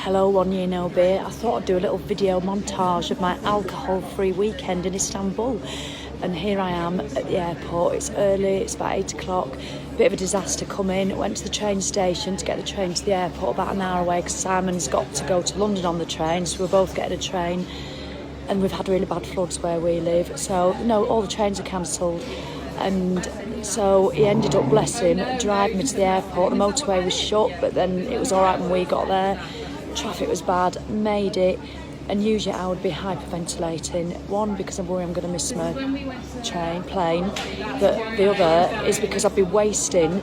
Hello, 1 year no beer. I thought I'd do a little video montage of my alcohol-free weekend in Istanbul. And here I am at the airport. It's early, it's about 8 o'clock. Bit of a disaster coming. Went to the train station to get the train to the airport, about an hour away, because Simon's got to go to London on the train, so we're both getting a train. And we've had really bad floods where we live, so no, all the trains are cancelled. And so he ended up, bless him, driving me to the airport. The motorway was shut, but then it was all right when we got there. Traffic was bad, made it, and usually I would be hyperventilating. One, because I'm worried I'm going to miss my plane, but the other is because I'd be wasting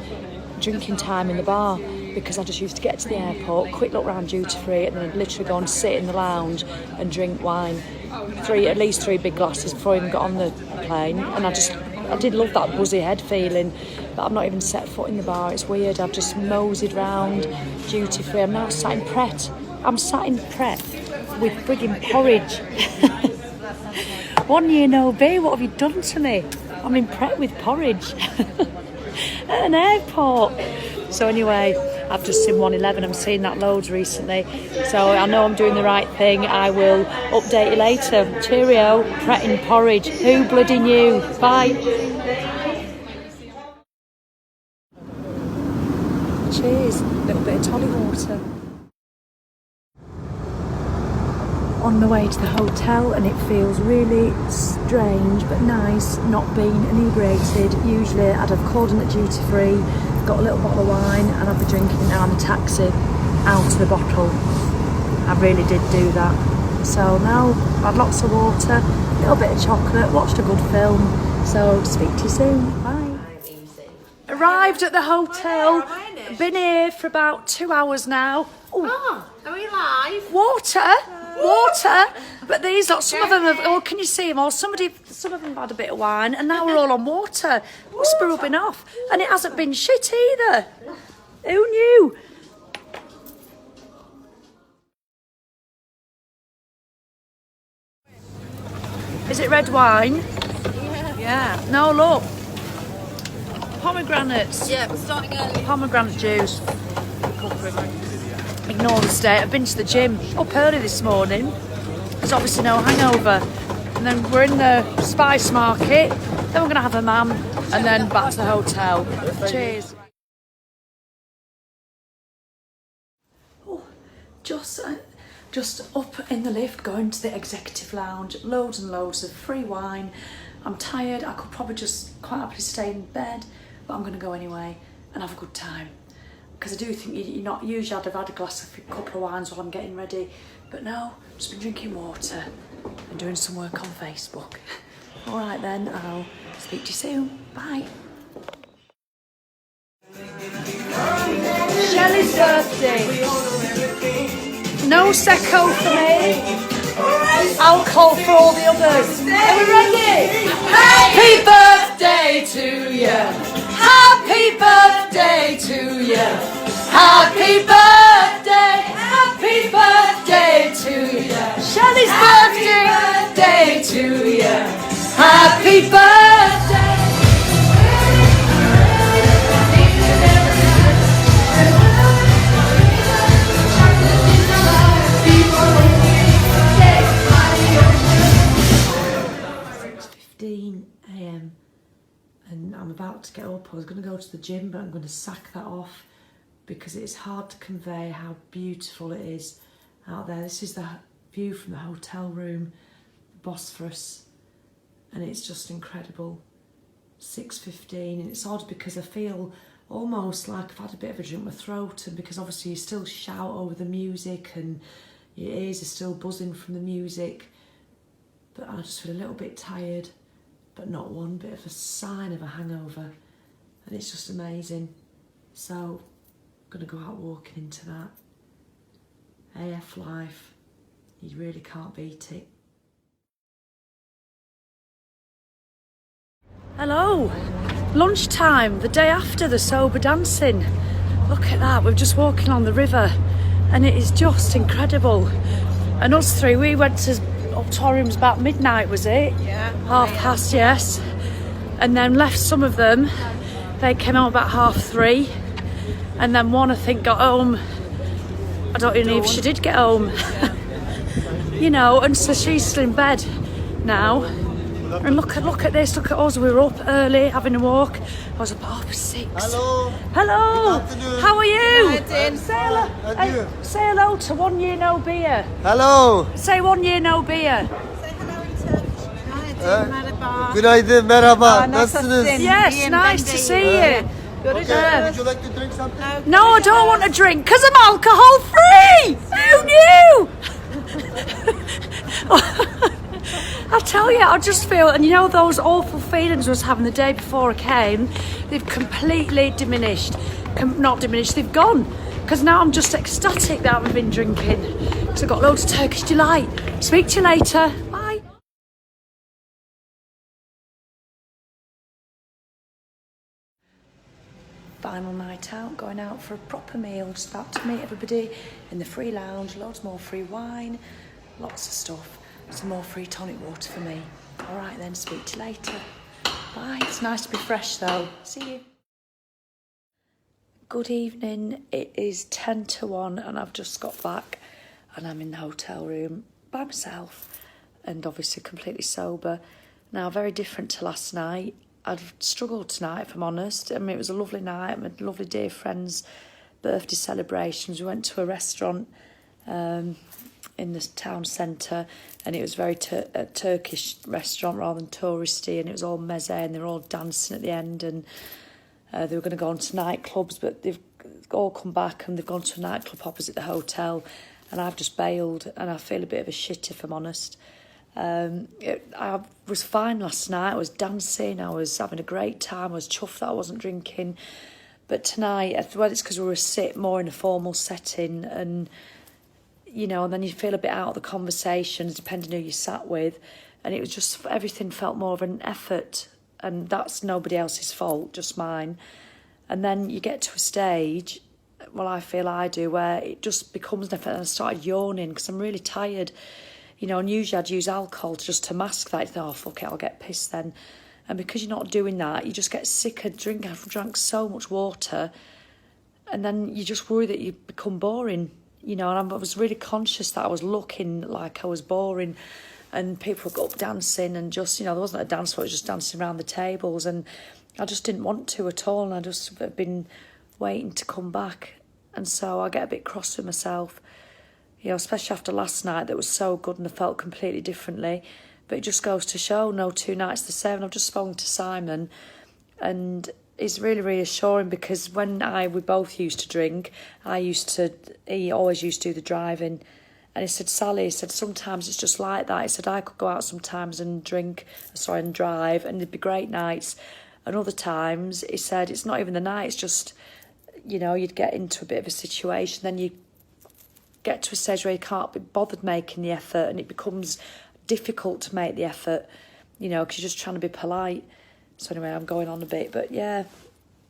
drinking time in the bar, because I just used to get to the airport, quick look round duty free, and then I'd literally go and sit in the lounge and drink wine. At least three big glasses before I even got on the plane, and I did love that buzzy head feeling, but I've not even set foot in the bar. It's weird. I've just moseyed round duty free. I'm now sat in Pret. I'm sat in Pret with frigging porridge. 1 year no beer, what have you done to me? I'm in Pret with porridge at an airport. So anyway, I've just seen 111. I'm seeing that loads recently, so I know I'm doing the right thing. I will update you later. Cheerio. Pret in porridge. Who bloody knew? Bye. Cheers. A little bit of tonic water. On the way to the hotel, and it feels really strange but nice not being inebriated. Usually I'd have called in at duty free, got a little bottle of wine, and I'd be drinking it now in the taxi out of the bottle. I really did do that. So now I've had lots of water, a little bit of chocolate, watched a good film. So speak to you soon. Bye. Arrived at the hotel. Been here for about 2 hours now. Ooh. Oh, are we live? Water, but these lot, some of them have, oh, can you see them all? Some of them have had a bit of wine, and now we're all on water. Must be rubbing off. And it hasn't been shit either. Who knew? Is it red wine? Yeah. No, look. Pomegranates. Yeah, we're starting early. Pomegranate juice. Ignore the state. I've been to the gym up early this morning. There's obviously no hangover. And then we're in the spice market. Then we're going to have a mam. And then back to the hotel. Cheers. Oh, just up in the lift, going to the executive lounge. Loads and loads of free wine. I'm tired. I could probably just quite happily stay in bed. But I'm going to go anyway and have a good time. Because I do think you're not, usually I'd have had a couple of wines while I'm getting ready, but no, just been drinking water and doing some work on Facebook. All right then, I'll speak to you soon. Bye. Shelley's birthday. No secco for me. Alcohol for all the others. Are we ready? Happy birthday to you. Happy birthday to you. Happy birthday to you. Shelley's birthday to you. Happy birthday. It's 6:15 a.m. and I'm about to get up. I was going to go to the gym, but I'm going to sack that off because it's hard to convey how beautiful it is out there. This is the view from the hotel room, the Bosphorus, and it's just incredible. 6:15, and it's odd because I feel almost like I've had a bit of a drink in my throat, and because obviously you still shout over the music and your ears are still buzzing from the music, but I just feel a little bit tired, but not one bit of a sign of a hangover, and it's just amazing. So I'm going to go out walking into that. AF life, you really can't beat it. Hello, lunchtime, the day after the sober dancing. Look at that, we're just walking on the river and it is just incredible. And us three, we went to auditoriums about midnight, was it? Yeah. 1:30, yes. And then left some of them. They came home about 3:30. And then one, I think, got home I don't even know if she did get home. You know, and so she's still in bed now. And look at this, look at us, we were up early having a walk. I was up at 6:30. Hello. Hello. Good afternoon. How are you? Martin. Say hello. Say hello to 1 year no beer. Hello. Say 1 year no beer. Say hello in Turkish. Merhaba. Günaydın, merhaba. Nasılsınız? Yes, nice to see you. Okay, would you like to drink something? No, I don't want a drink because I'm alcohol free. Who knew? I tell you, I just feel, and you know those awful feelings I was having the day before I came, they've completely diminished. Not diminished, they've gone. Because now I'm just ecstatic that I haven't been drinking. Because I've got loads of Turkish delight. Speak to you later. Bye. Final night out, going out for a proper meal. Just about to meet everybody in the free lounge. Loads more free wine, lots of stuff. Some more free tonic water for me. All right then, speak to you later. Bye. It's nice to be fresh though. See you. Good evening. It is 10 to 1 and I've just got back and I'm in the hotel room by myself and obviously completely sober. Now, very different to last night. I've struggled tonight, if I'm honest. I mean, it was a lovely night. I had a lovely day of friends' birthday celebrations. We went to a restaurant in the town centre and it was very a Turkish restaurant rather than touristy, and it was all meze and they were all dancing at the end, and they were going to go on to nightclubs, but they've all come back and they've gone to a nightclub opposite the hotel and I've just bailed and I feel a bit of a shit, if I'm honest. I was fine last night. I was dancing, I was having a great time, I was chuffed that I wasn't drinking, but tonight, well, it's because we were sit more in a formal setting, and you know, and then you feel a bit out of the conversations depending who you sat with, and it was just, everything felt more of an effort, and that's nobody else's fault, just mine. And then you get to a stage, well, I feel I do, where it just becomes an effort, and I started yawning because I'm really tired, you know, and usually I'd use alcohol just to mask that. I thought, oh, fuck it, I'll get pissed then. And because you're not doing that, you just get sick of drinking. I've drank so much water, and then you just worry that you become boring. You know, and I was really conscious that I was looking like I was boring, and people would go up dancing and just, you know, there wasn't a dance floor, it was just dancing around the tables, and I just didn't want to at all, and I just have been waiting to come back, and so I get a bit cross with myself, you know, especially after last night that was so good and I felt completely differently, but it just goes to show no two nights the same. And I've just spoken to Simon, and it's really reassuring because when we both used to drink, he always used to do the driving. And he said, Sally, he said, sometimes it's just like that. He said, I could go out sometimes and and drive, and there'd be great nights. And other times, he said, it's not even the night, it's just, you know, you'd get into a bit of a situation, then you get to a stage where you can't be bothered making the effort, and it becomes difficult to make the effort, you know, because you're just trying to be polite. So anyway, I'm going on a bit, but yeah.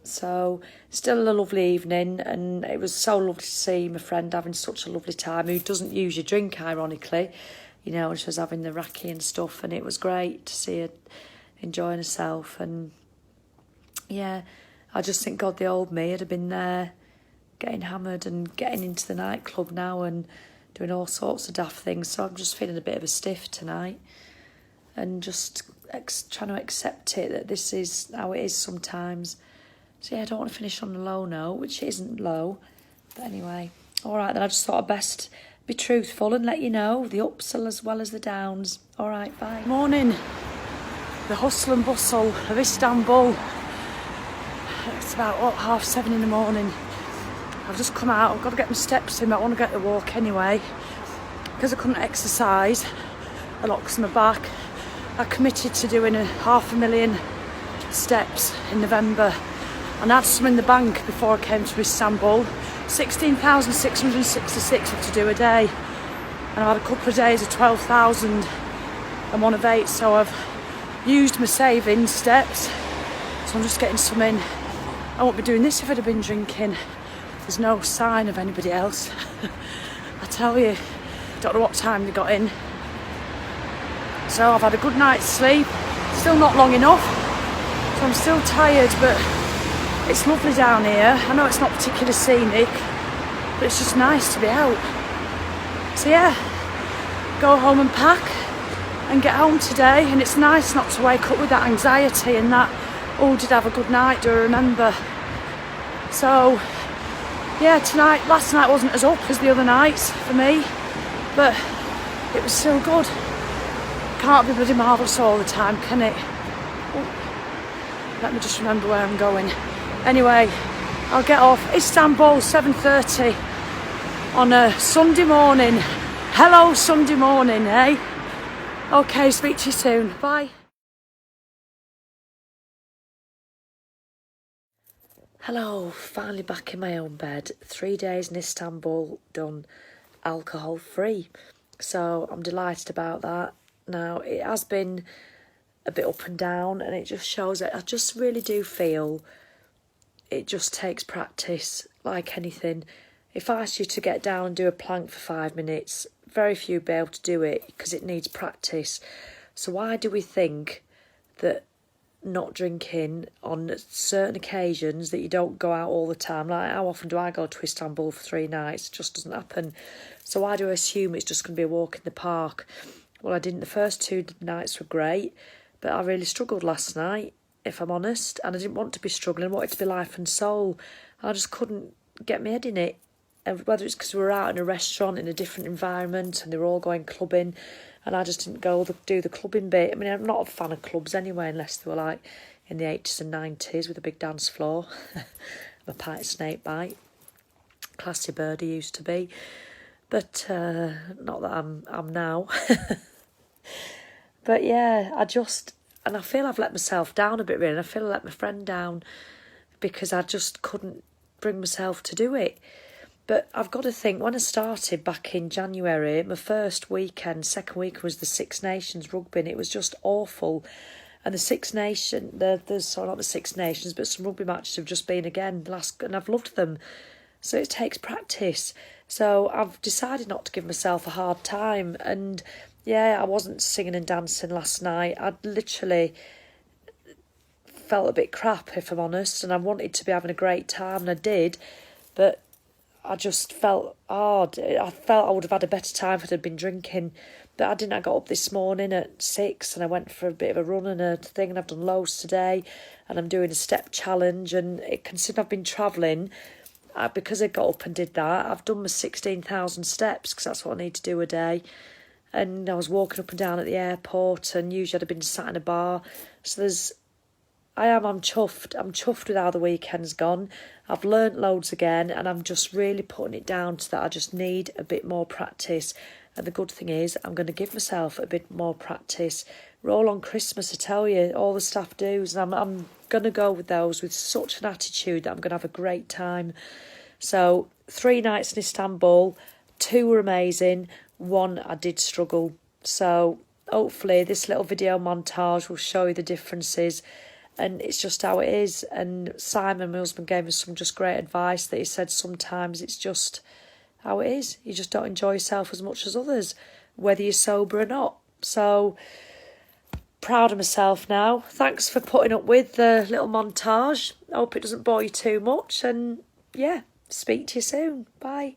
So still a lovely evening, and it was so lovely to see my friend having such a lovely time, who doesn't usually drink, ironically, you know, and she was having the raki and stuff, and it was great to see her enjoying herself. And yeah, I just think, God, the old me had been there getting hammered and getting into the nightclub now and doing all sorts of daft things. So I'm just feeling a bit of a stiff tonight, and just trying to accept it, that this is how it is sometimes. So yeah, I don't want to finish on a low note, which isn't low, but anyway. All right, then I just thought I'd best be truthful and let you know the ups as well as the downs. All right, bye. Morning. The hustle and bustle of Istanbul. It's about, 7:30 in the morning. I've just come out, I've got to get my steps in, but I want to get a walk anyway. Because I couldn't exercise a lot because of my back, I committed to doing 500,000 steps in November. And I had some in the bank before I came to Istanbul. 16,666 to do a day. And I've had a couple of days of 12,000 and one of 8, so I've used my savings steps. So I'm just getting some in. I won't be doing this if I'd have been drinking. There's no sign of anybody else. I tell you, don't know what time they got in. So I've had a good night's sleep, still not long enough, so I'm still tired, but it's lovely down here. I know it's not particularly scenic, but it's just nice to be out. So yeah, go home and pack and get home today, and it's nice not to wake up with that anxiety and that, oh, did I have a good night, do I remember? So yeah, last night wasn't as up as the other nights for me, but it was still good. Can't be bloody marvellous all the time, can it? Oh, let me just remember where I'm going. Anyway, I'll get off. Istanbul, 7:30 on a Sunday morning. Hello, Sunday morning, eh? Okay, speak to you soon. Bye. Hello, finally back in my own bed. 3 days in Istanbul, done alcohol free. So I'm delighted about that. Now, it has been a bit up and down, and it just shows that I just really do feel it just takes practice, like anything. If I asked you to get down and do a plank for 5 minutes, very few would be able to do it because it needs practice. So why do we think that not drinking on certain occasions, that you don't go out all the time? Like, how often do I go to Istanbul for 3 nights? It just doesn't happen. So why do I assume it's just going to be a walk in the park? Well, I didn't. The first 2 nights were great, but I really struggled last night, if I'm honest, and I didn't want to be struggling. I wanted to be life and soul. I just couldn't get my head in it. And whether it's because we were out in a restaurant in a different environment and they were all going clubbing, and I just didn't do the clubbing bit. I mean, I'm not a fan of clubs anyway, unless they were like in the 80s and 90s with a big dance floor. I'm a pint of snake bite. Classy birdie used to be, but not that I'm now. But yeah, and I feel I've let myself down a bit, really. And I feel I let my friend down because I just couldn't bring myself to do it. But I've got to think, when I started back in January, my first weekend, second week was the Six Nations rugby, and it was just awful. And the Six Nations, not the Six Nations, but some rugby matches have just been again and I've loved them. So it takes practice. So I've decided not to give myself a hard time. And yeah, I wasn't singing and dancing last night. I literally felt a bit crap, if I'm honest, and I wanted to be having a great time, and I did, but I just felt hard. I felt I would have had a better time if I'd been drinking, but I didn't. I got up this morning at 6 and I went for a bit of a run and a thing, and I've done loads today, and I'm doing a step challenge, and considering I've been travelling, because I got up and did that, I've done my 16,000 steps, because that's what I need to do a day. And I was walking up and down at the airport, and usually I'd have been sat in a bar. So I'm chuffed. I'm chuffed with how the weekend's gone. I've learnt loads again, and I'm just really putting it down to that I just need a bit more practice. And the good thing is, I'm going to give myself a bit more practice. We're all on Christmas, I tell you, all the staff do's, and I'm going to go with those with such an attitude that I'm going to have a great time. So 3 nights in Istanbul, 2 were amazing, 1 I did struggle. So hopefully this little video montage will show you the differences, and it's just how it is. And Simon, my husband, gave us some just great advice, that he said sometimes it's just how it is. You just don't enjoy yourself as much as others, whether you're sober or not. So proud of myself now. Thanks for putting up with the little montage. I hope it doesn't bore you too much, and yeah, speak to you soon. Bye.